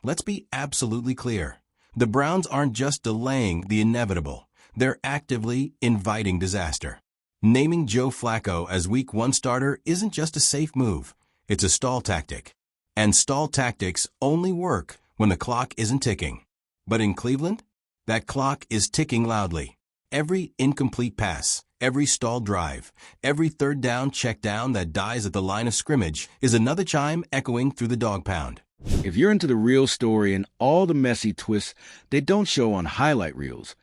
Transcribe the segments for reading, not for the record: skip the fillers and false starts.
Let's be absolutely clear. The Browns aren't just delaying the inevitable. They're actively inviting disaster. Naming Joe Flacco as Week 1 starter isn't just a safe move. It's a stall tactic. And stall tactics only work when the clock isn't ticking. But in Cleveland, that clock is ticking loudly. Every incomplete pass, every stalled drive, every third down check down that dies at the line of scrimmage is another chime echoing through the dog pound. If you're into the real story and all the messy twists they don't show on highlight reels,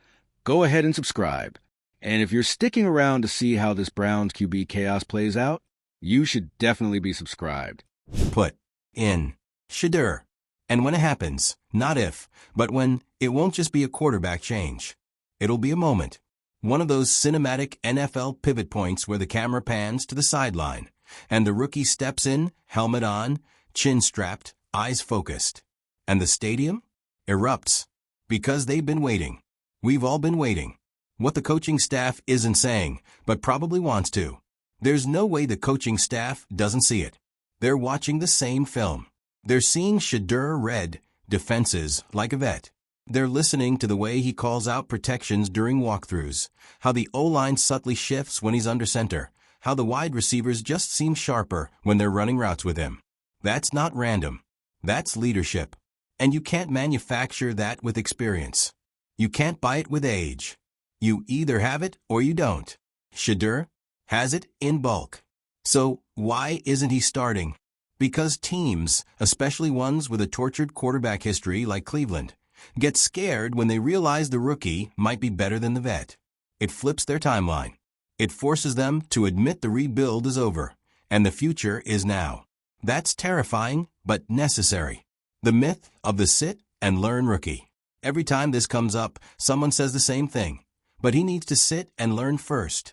go ahead and subscribe. And if you're sticking around to see how this Browns QB chaos plays out, you should definitely be subscribed. Put in Sedeur. And when it happens, not if, but when, it won't just be a quarterback change. It'll be a moment. One of those cinematic NFL pivot points where the camera pans to the sideline, and the rookie steps in, helmet on, chin strapped, eyes focused. And the stadium erupts. Because they've been waiting. We've all been waiting. What the coaching staff isn't saying, but probably wants to. There's no way the coaching staff doesn't see it. They're watching the same film. They're seeing Sedeur read defenses like a vet. They're listening to the way he calls out protections during walkthroughs, how the O-line subtly shifts when he's under center, how the wide receivers just seem sharper when they're running routes with him. That's not random. That's leadership. And you can't manufacture that with experience. You can't buy it with age. You either have it or you don't. Sedeur has it in bulk. So why isn't he starting? Because teams, especially ones with a tortured quarterback history like Cleveland, get scared when they realize the rookie might be better than the vet. It flips their timeline. It forces them to admit the rebuild is over, and the future is now. That's terrifying, but necessary. The myth of the sit and learn rookie. Every time this comes up, someone says the same thing. But he needs to sit and learn first.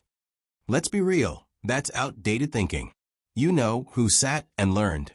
Let's be real, that's outdated thinking. You know who sat and learned.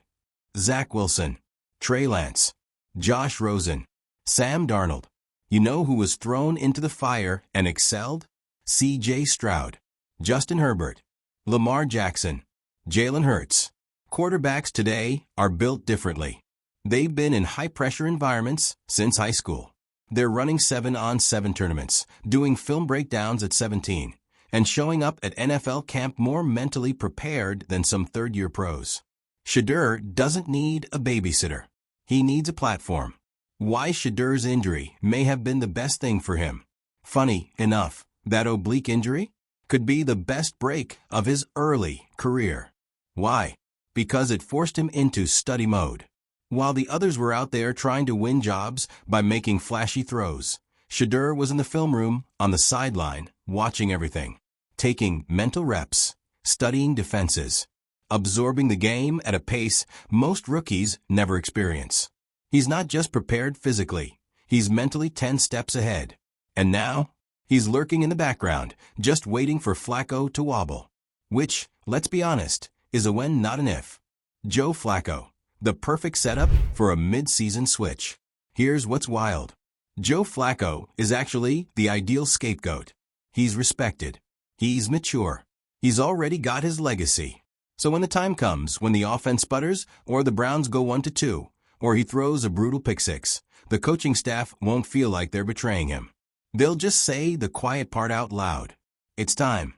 Zach Wilson, Trey Lance, Josh Rosen, Sam Darnold. You know who was thrown into the fire and excelled? C.J. Stroud, Justin Herbert, Lamar Jackson, Jalen Hurts. Quarterbacks today are built differently. They've been in high-pressure environments since high school. They're running 7-on-7 tournaments, doing film breakdowns at 17, and showing up at NFL camp more mentally prepared than some third-year pros. Sedeur doesn't need a babysitter. He needs a platform. Why Sedeur's injury may have been the best thing for him. Funny enough, that oblique injury could be the best break of his early career. Why? Because it forced him into study mode. While the others were out there trying to win jobs by making flashy throws, Sedeur was in the film room, on the sideline, watching everything, taking mental reps, studying defenses, absorbing the game at a pace most rookies never experience. He's not just prepared physically, he's mentally 10 steps ahead. And now, he's lurking in the background, just waiting for Flacco to wobble. Which, let's be honest, is a when not an if. Joe Flacco, the perfect setup for a mid-season switch. Here's what's wild. Joe Flacco is actually the ideal scapegoat. He's respected. He's mature. He's already got his legacy. So when the time comes, when the offense sputters, or the Browns go 1-2, or he throws a brutal pick-six, the coaching staff won't feel like they're betraying him. They'll just say the quiet part out loud. It's time.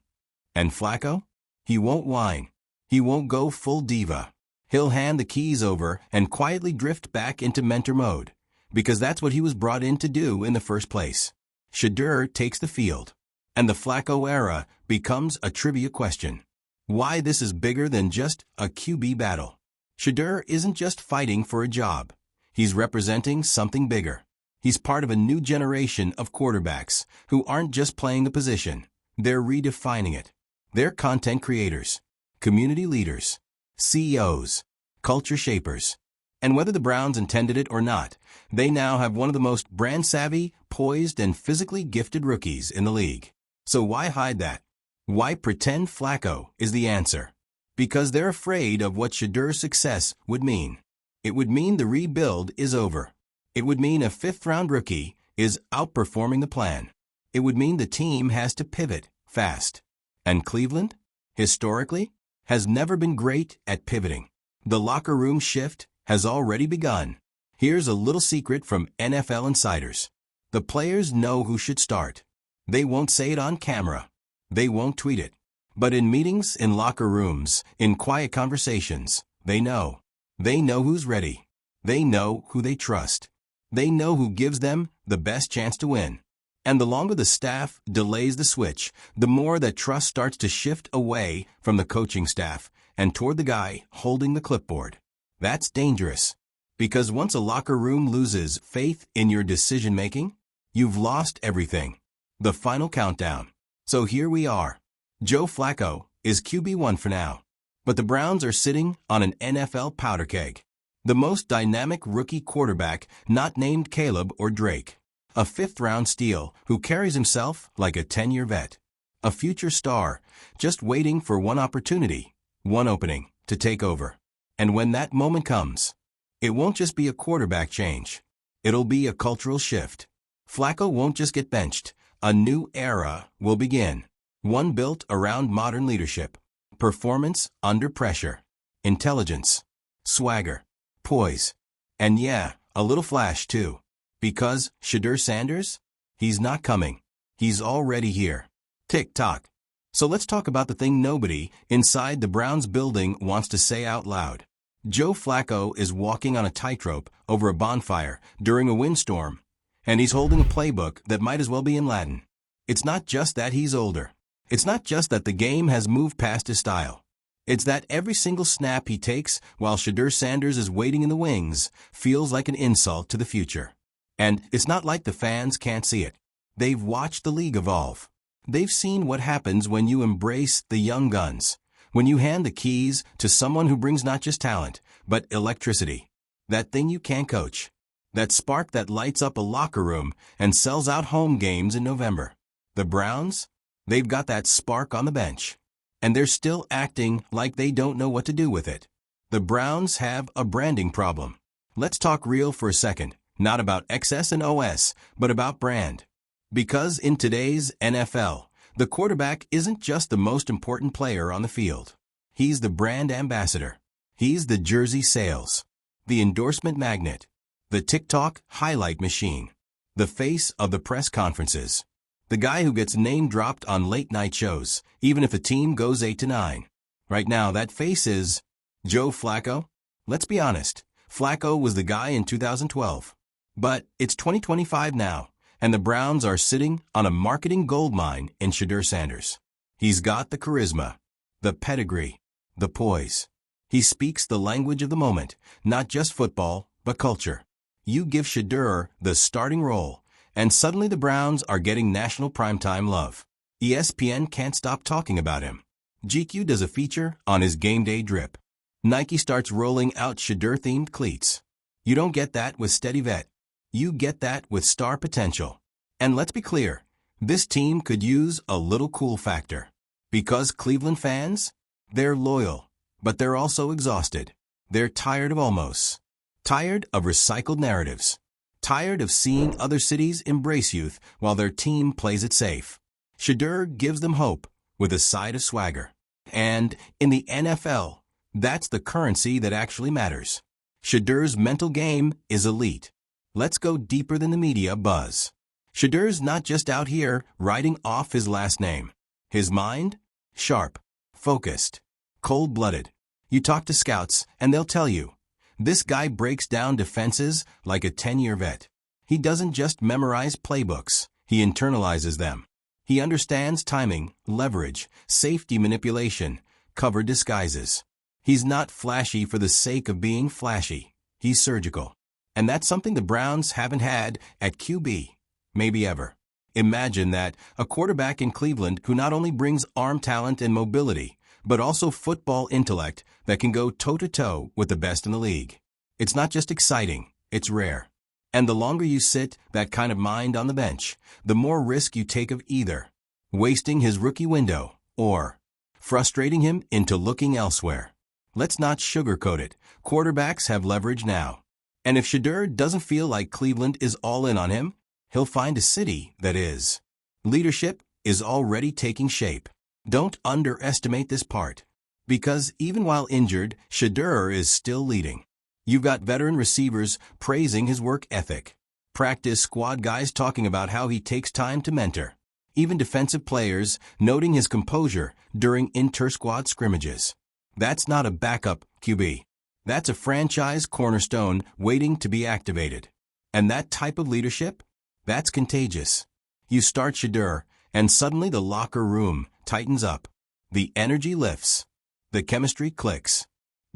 And Flacco? He won't whine. He won't go full diva. He'll hand the keys over and quietly drift back into mentor mode, because that's what he was brought in to do in the first place. Sedeur takes the field, and the Flacco era becomes a trivia question. Why this is bigger than just a QB battle. Sedeur isn't just fighting for a job. He's representing something bigger. He's part of a new generation of quarterbacks who aren't just playing a position. They're redefining it. They're content creators, community leaders, CEOs, culture shapers. And whether the Browns intended it or not, they now have one of the most brand-savvy, poised, and physically gifted rookies in the league. So why hide that? Why pretend Flacco is the answer? Because they're afraid of what Sedeur's success would mean. It would mean the rebuild is over. It would mean a fifth-round rookie is outperforming the plan. It would mean the team has to pivot fast. And Cleveland, historically, has never been great at pivoting. The locker room shift has already begun. Here's a little secret from NFL insiders. The players know who should start. They won't say it on camera. They won't tweet it. But in meetings, in locker rooms, in quiet conversations, they know. They know who's ready. They know who they trust. They know who gives them the best chance to win. And the longer the staff delays the switch, the more that trust starts to shift away from the coaching staff and toward the guy holding the clipboard. That's dangerous. Because once a locker room loses faith in your decision-making, you've lost everything. The final countdown. So here we are. Joe Flacco is QB1 for now. But the Browns are sitting on an NFL powder keg. The most dynamic rookie quarterback not named Caleb or Drake. A fifth-round steal who carries himself like a 10-year vet. A future star, just waiting for one opportunity, one opening, to take over. And when that moment comes, it won't just be a quarterback change. It'll be a cultural shift. Flacco won't just get benched. A new era will begin. One built around modern leadership. Performance under pressure. Intelligence. Swagger. Poise. And yeah, a little flash too. Because Sedeur Sanders? He's not coming. He's already here. Tick-tock. So let's talk about the thing nobody inside the Browns building wants to say out loud. Joe Flacco is walking on a tightrope over a bonfire during a windstorm, and he's holding a playbook that might as well be in Latin. It's not just that he's older. It's not just that the game has moved past his style. It's that every single snap he takes while Sedeur Sanders is waiting in the wings feels like an insult to the future. And it's not like the fans can't see it. They've watched the league evolve. They've seen what happens when you embrace the young guns. When you hand the keys to someone who brings not just talent, but electricity. That thing you can't coach. That spark that lights up a locker room and sells out home games in November. The Browns? They've got that spark on the bench. And they're still acting like they don't know what to do with it. The Browns have a branding problem. Let's talk real for a second. Not about XS and OS, but about brand. Because in today's NFL, the quarterback isn't just the most important player on the field. He's the brand ambassador. He's the jersey sales, the endorsement magnet, the TikTok highlight machine, the face of the press conferences, the guy who gets name-dropped on late-night shows, even if a team goes 8-9. Right now, that face is Joe Flacco. Let's be honest, Flacco was the guy in 2012. But it's 2025 now. And the Browns are sitting on a marketing goldmine in Sedeur Sanders. He's got the charisma, the pedigree, the poise. He speaks the language of the moment, not just football, but culture. You give Sedeur the starting role, and suddenly the Browns are getting national primetime love. ESPN can't stop talking about him. GQ does a feature on his game day drip. Nike starts rolling out Sedeur-themed cleats. You don't get that with Steady Vet. You get that with star potential. And let's be clear, this team could use a little cool factor. Because Cleveland fans, they're loyal, but they're also exhausted. They're tired of almosts. Tired of recycled narratives. Tired of seeing other cities embrace youth while their team plays it safe. Sedeur gives them hope with a side of swagger. And in the NFL, that's the currency that actually matters. Sedeur's mental game is elite. Let's go deeper than the media buzz. Sedeur's not just out here writing off his last name. His mind? Sharp, focused, cold-blooded. You talk to scouts and they'll tell you, this guy breaks down defenses like a 10-year vet. He doesn't just memorize playbooks, he internalizes them. He understands timing, leverage, safety manipulation, cover disguises. He's not flashy for the sake of being flashy. He's surgical. And that's something the Browns haven't had at QB, maybe ever. Imagine that, a quarterback in Cleveland who not only brings arm talent and mobility, but also football intellect that can go toe-to-toe with the best in the league. It's not just exciting, it's rare. And the longer you sit that kind of mind on the bench, the more risk you take of either wasting his rookie window or frustrating him into looking elsewhere. Let's not sugarcoat it. Quarterbacks have leverage now. And if Sedeur doesn't feel like Cleveland is all in on him, he'll find a city that is. Leadership is already taking shape. Don't underestimate this part. Because even while injured, Sedeur is still leading. You've got veteran receivers praising his work ethic. Practice squad guys talking about how he takes time to mentor. Even defensive players noting his composure during inter-squad scrimmages. That's not a backup QB. That's a franchise cornerstone waiting to be activated. And that type of leadership? That's contagious. You start Sedeur, and suddenly the locker room tightens up. The energy lifts. The chemistry clicks.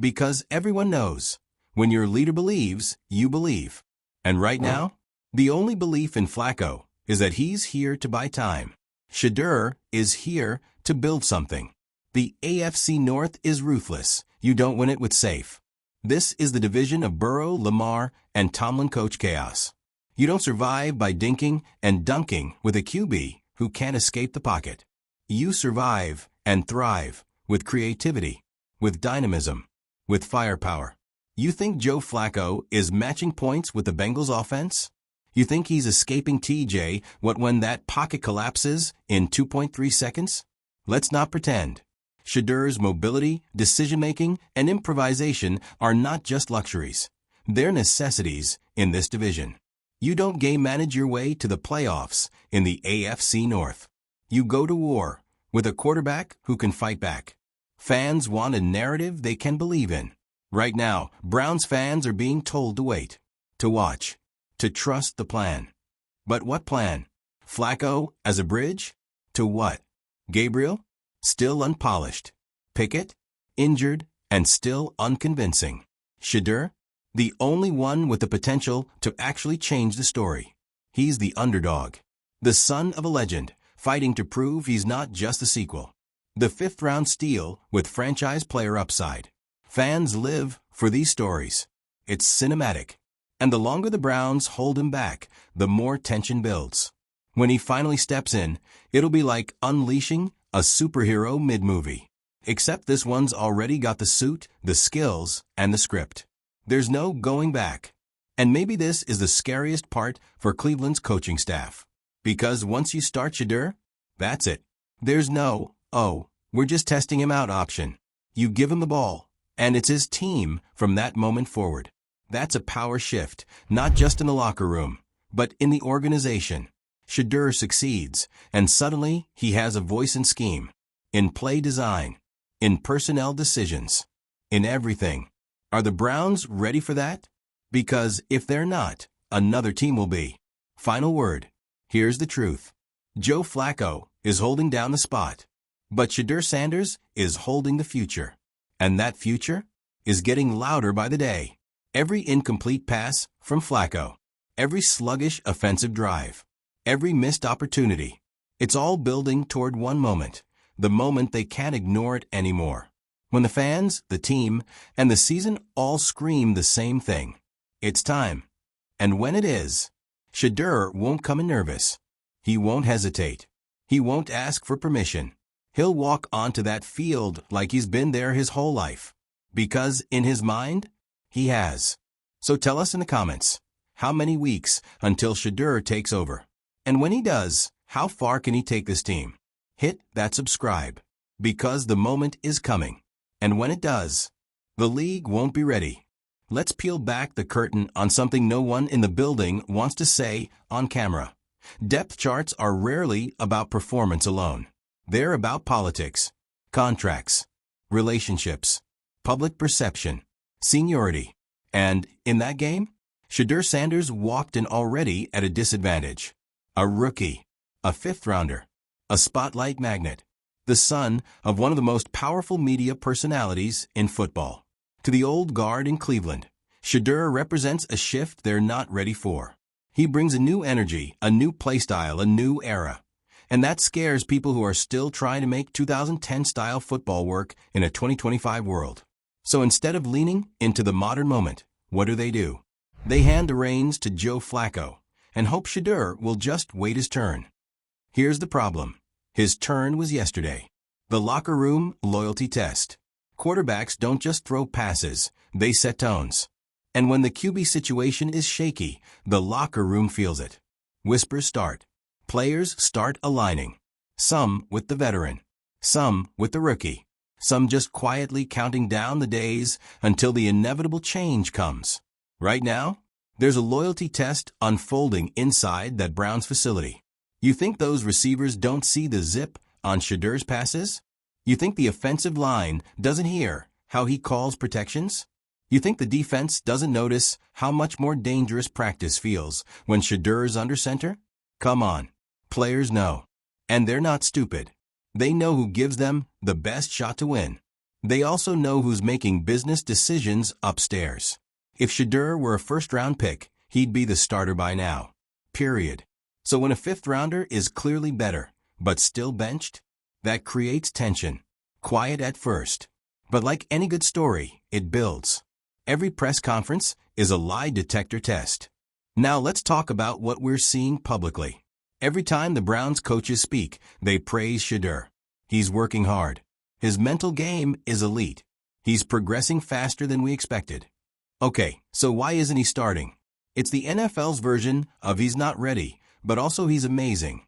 Because everyone knows, when your leader believes, you believe. And right now, the only belief in Flacco is that he's here to buy time. Sedeur is here to build something. The AFC North is ruthless. You don't win it with safe. This is the division of Burrow, Lamar, and Tomlin coach chaos. You don't survive by dinking and dunking with a QB who can't escape the pocket. You survive and thrive with creativity, with dynamism, with firepower. You think Joe Flacco is matching points with the Bengals offense? You think he's escaping TJ when that pocket collapses in 2.3 seconds? Let's not pretend. Sedeur's mobility, decision-making, and improvisation are not just luxuries. They're necessities in this division. You don't game manage your way to the playoffs in the AFC North. You go to war with a quarterback who can fight back. Fans want a narrative they can believe in. Right now, Browns fans are being told to wait, to watch, to trust the plan. But what plan? Flacco as a bridge? To what? Gabriel? Still unpolished. Pickett? Injured and still unconvincing. Sedeur? The only one with the potential to actually change the story. He's the underdog. The son of a legend, fighting to prove he's not just a sequel. The fifth-round steal with franchise player upside. Fans live for these stories. It's cinematic. And the longer the Browns hold him back, the more tension builds. When he finally steps in, it'll be like unleashing a superhero mid-movie. Except this one's already got the suit, the skills, and the script. There's no going back. And maybe this is the scariest part for Cleveland's coaching staff. Because once you start Sedeur, that's it. There's no, oh, we're just testing him out option. You give him the ball, and it's his team from that moment forward. That's a power shift, not just in the locker room, but in the organization. Sedeur succeeds, and suddenly he has a voice in scheme, in play design, in personnel decisions, in everything. Are the Browns ready for that? Because if they're not, another team will be. Final word. Here's the truth. Joe Flacco is holding down the spot, but Sedeur Sanders is holding the future. And that future is getting louder by the day. Every incomplete pass from Flacco, every sluggish offensive drive, every missed opportunity. It's all building toward one moment, the moment they can't ignore it anymore. When the fans, the team, and the season all scream the same thing. It's time. And when it is, Sedeur won't come in nervous. He won't hesitate. He won't ask for permission. He'll walk onto that field like he's been there his whole life. Because in his mind, he has. So tell us in the comments, how many weeks until Sedeur takes over? And when he does, how far can he take this team? Hit that subscribe, because the moment is coming. And when it does, the league won't be ready. Let's peel back the curtain on something no one in the building wants to say on camera. Depth charts are rarely about performance alone. They're about politics, contracts, relationships, public perception, seniority. And in that game, Sedeur Sanders walked in already at a disadvantage. A rookie, a fifth-rounder, a spotlight magnet, the son of one of the most powerful media personalities in football. To the old guard in Cleveland, Sedeur represents a shift they're not ready for. He brings a new energy, a new playstyle, a new era. And that scares people who are still trying to make 2010-style football work in a 2025 world. So instead of leaning into the modern moment, what do? They hand the reins to Joe Flacco and hope Sedeur will just wait his turn. Here's the problem. His turn was yesterday. The locker room loyalty test. Quarterbacks don't just throw passes, they set tones. And when the QB situation is shaky, the locker room feels it. Whispers start. Players start aligning. Some with the veteran. Some with the rookie. some just quietly counting down the days until the inevitable change comes. Right now, there's a loyalty test unfolding inside that Browns facility. You think those receivers don't see the zip on Sedeur's passes? You think the offensive line doesn't hear how he calls protections? You think the defense doesn't notice how much more dangerous practice feels when Sedeur's under center? Come on. Players know. And they're not stupid. They know who gives them the best shot to win. They also know who's making business decisions upstairs. If Sedeur were a first-round pick, he'd be the starter by now. Period. So when a fifth-rounder is clearly better, but still benched, that creates tension. Quiet at first. But like any good story, it builds. Every press conference is a lie detector test. Now let's talk about what we're seeing publicly. Every time the Browns coaches speak, they praise Sedeur. He's working hard. His mental game is elite. He's progressing faster than we expected. Okay, so why isn't he starting? It's the NFL's version of he's not ready, but also he's amazing.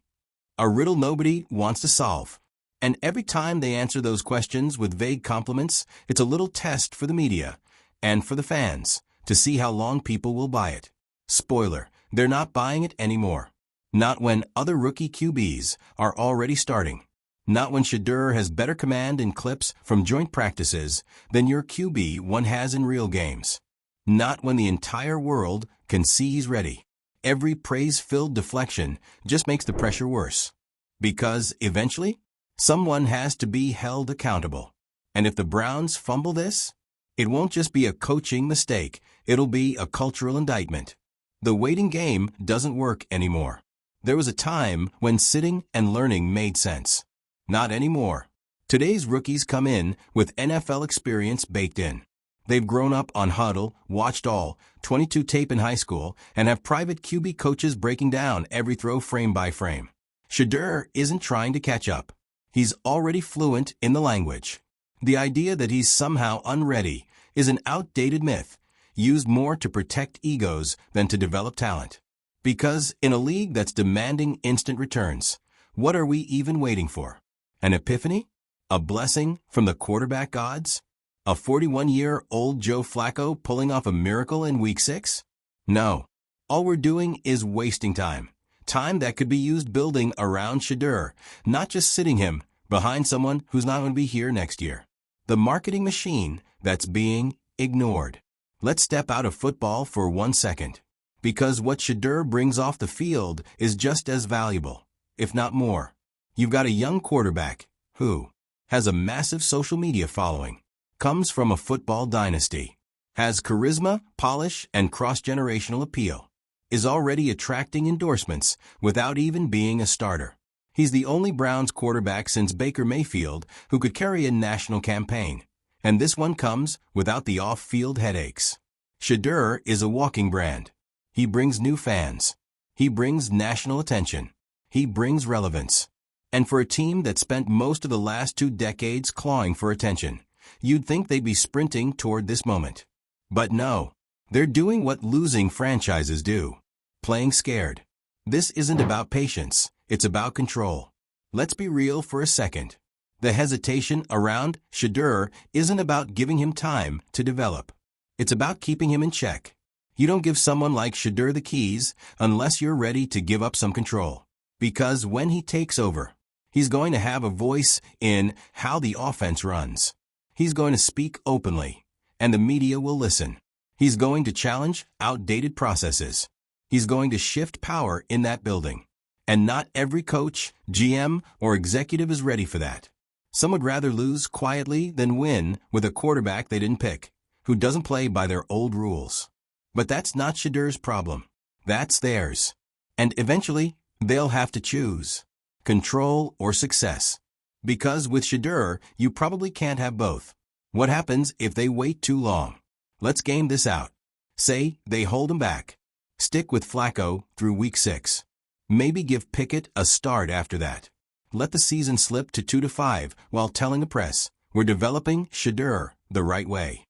A riddle nobody wants to solve. And every time they answer those questions with vague compliments, it's a little test for the media and for the fans to see how long people will buy it. Spoiler, they're not buying it anymore. Not when other rookie QBs are already starting. Not when Sedeur has better command in clips from joint practices than your QB1 has in real games. Not when the entire world can see he's ready. Every praise-filled deflection just makes the pressure worse. Because, eventually, someone has to be held accountable. And if the Browns fumble this, it won't just be a coaching mistake, it'll be a cultural indictment. The waiting game doesn't work anymore. There was a time when sitting and learning made sense. Not anymore. Today's rookies come in with NFL experience baked in. They've grown up on Huddle, watched all 22 tape in high school, and have private QB coaches breaking down every throw frame by frame. Sedeur isn't trying to catch up. He's already fluent in the language. The idea that he's somehow unready is an outdated myth, used more to protect egos than to develop talent. Because in a league that's demanding instant returns, what are we even waiting for? An epiphany? A blessing from the quarterback gods? A 41-year-old Joe Flacco pulling off a miracle in Week 6? No. All we're doing is wasting time. Time that could be used building around Sedeur, not just sitting him behind someone who's not going to be here next year. The marketing machine that's being ignored. Let's step out of football for 1 second. Because what Sedeur brings off the field is just as valuable, if not more. You've got a young quarterback who has a massive social media following, comes from a football dynasty, has charisma, polish, and cross-generational appeal, is already attracting endorsements without even being a starter. He's the only Browns quarterback since Baker Mayfield who could carry a national campaign, and this one comes without the off-field headaches. Sedeur is a walking brand. He brings new fans. He brings national attention. He brings relevance. And for a team that spent most of the last 2 decades clawing for attention, you'd think they'd be sprinting toward this moment. But no, they're doing what losing franchises do. Playing scared. This isn't about patience, it's about control. Let's be real for a second. The hesitation around Sedeur isn't about giving him time to develop. It's about keeping him in check. You don't give someone like Sedeur the keys unless you're ready to give up some control. Because when he takes over, he's going to have a voice in how the offense runs. He's going to speak openly, and the media will listen. He's going to challenge outdated processes. He's going to shift power in that building. And not every coach, GM, or executive is ready for that. Some would rather lose quietly than win with a quarterback they didn't pick, who doesn't play by their old rules. But that's not Sedeur's problem. That's theirs. And eventually, they'll have to choose control or success. Because with Sedeur, you probably can't have both. What happens if they wait too long? Let's game this out. Say they hold him back. Stick with Flacco through Week 6. Maybe give Pickett a start after that. Let the season slip to 2-5 while telling the press, we're developing Sedeur the right way.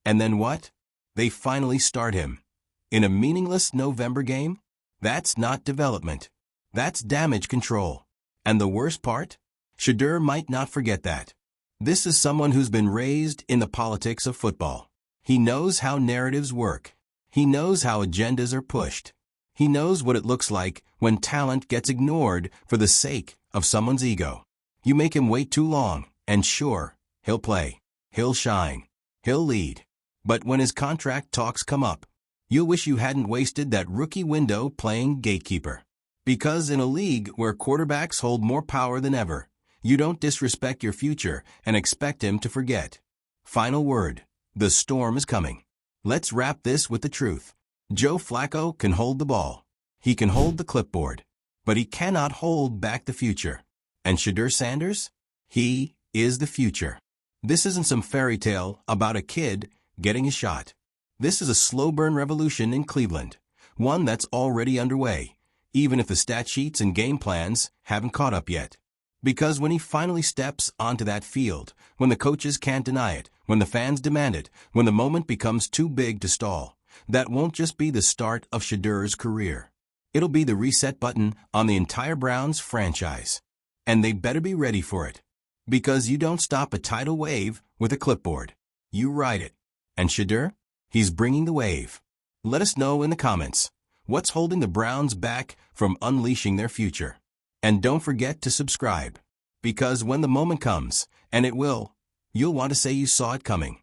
And then what? They finally start him. In a meaningless November game? That's not development. That's damage control. And the worst part? Sedeur might not forget that. This is someone who's been raised in the politics of football. He knows how narratives work. He knows how agendas are pushed. He knows what it looks like when talent gets ignored for the sake of someone's ego. You make him wait too long, and sure, he'll play. He'll shine. He'll lead. But when his contract talks come up, you'll wish you hadn't wasted that rookie window playing gatekeeper. Because in a league where quarterbacks hold more power than ever, you don't disrespect your future and expect him to forget. Final word. The storm is coming. Let's wrap this with the truth. Joe Flacco can hold the ball. He can hold the clipboard. But he cannot hold back the future. And Sedeur Sanders? He is the future. This isn't some fairy tale about a kid getting a shot. This is a slow-burn revolution in Cleveland, one that's already underway, even if the stat sheets and game plans haven't caught up yet. Because when he finally steps onto that field, when the coaches can't deny it, when the fans demand it, when the moment becomes too big to stall, that won't just be the start of Sedeur's career. It'll be the reset button on the entire Browns franchise. And they better be ready for it. Because you don't stop a tidal wave with a clipboard. You ride it. And Sedeur? He's bringing the wave. Let us know in the comments. What's holding the Browns back from unleashing their future? And don't forget to subscribe. Because when the moment comes, and it will, you'll want to say you saw it coming.